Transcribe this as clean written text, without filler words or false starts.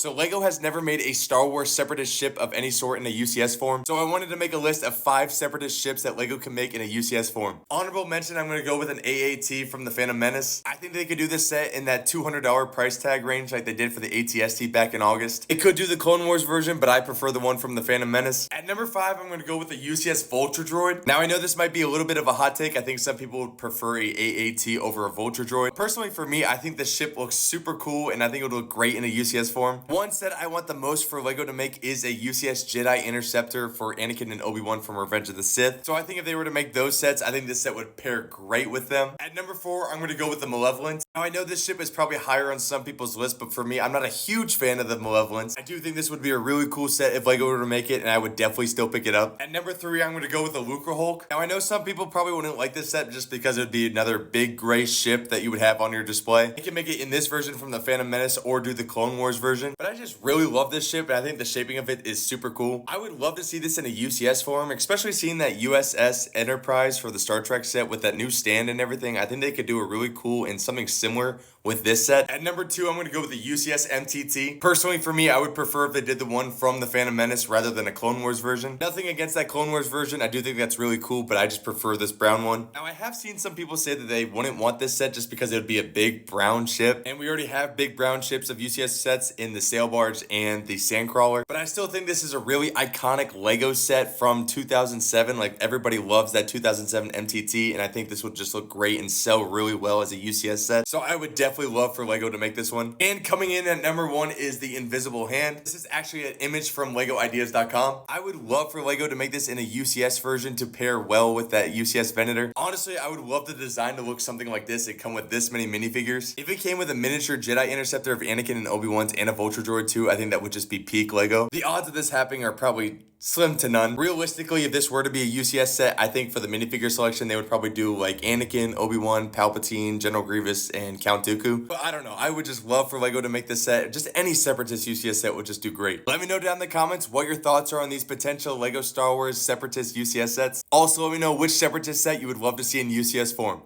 So LEGO has never made a Star Wars separatist ship of any sort in a UCS form, so I wanted to make a list of 5 separatist ships that LEGO can make in a UCS form. Honorable mention, I'm going to go with an AAT from the Phantom Menace. I think they could do this set in that $200 price tag range like they did for the ATST back in August. It could do the Clone Wars version, but I prefer the one from the Phantom Menace. At number 5, I'm going to go with the UCS Vulture Droid. Now I know this might be a little bit of a hot take. I think some people would prefer a AAT over a Vulture Droid. Personally for me, I think the ship looks super cool and I think it would look great in a UCS form. One set I want the most for LEGO to make is a UCS Jedi Interceptor for Anakin and Obi-Wan from Revenge of the Sith. So I think if they were to make those sets, I think this set would pair great with them. At number 4, I'm going to go with the Malevolence. Now I know this ship is probably higher on some people's list, but for me, I'm not a huge fan of the Malevolence. I do think this would be a really cool set if LEGO were to make it, and I would definitely still pick it up. At number 3, I'm going to go with the Lucre Hulk. Now I know some people probably wouldn't like this set just because it would be another big gray ship that you would have on your display. You can make it in this version from the Phantom Menace or do the Clone Wars version, but I just really love this ship and I think the shaping of it is super cool. I would love to see this in a UCS form, especially seeing that USS Enterprise for the Star Trek set with that new stand and everything. I think they could do a really cool and something similar with this set. At number 2, I'm going to go with the UCS MTT. Personally, for me, I would prefer if they did the one from the Phantom Menace rather than a Clone Wars version. Nothing against that Clone Wars version. I do think that's really cool, but I just prefer this brown one. Now, I have seen some people say that they wouldn't want this set just because it would be a big brown ship, and we already have big brown ships of UCS sets in the Sail Barge and the Sandcrawler, but I still think this is a really iconic LEGO set from 2007. Like, everybody loves that 2007 MTT, and I think this would just look great and sell really well as a UCS set. So I would definitely love for LEGO to make this one. And coming in at number 1 is the Invisible Hand. This is actually an image from LEGOideas.com. I would love for LEGO to make this in a UCS version to pair well with that UCS Venator. Honestly, I would love the design to look something like this and come with this many minifigures. If it came with a miniature Jedi Interceptor of Anakin and Obi-Wan's and a Vulture Droid too, I think that would just be peak LEGO. The odds of this happening are probably slim to none. Realistically, if this were to be a UCS set, I think for the minifigure selection, they would probably do like Anakin, Obi-Wan, Palpatine, General Grievous, and Count Dooku. But I don't know. I would just love for LEGO to make this set. Just any Separatist UCS set would just do great. Let me know down in the comments what your thoughts are on these potential LEGO Star Wars Separatist UCS sets. Also, let me know which Separatist set you would love to see in UCS form.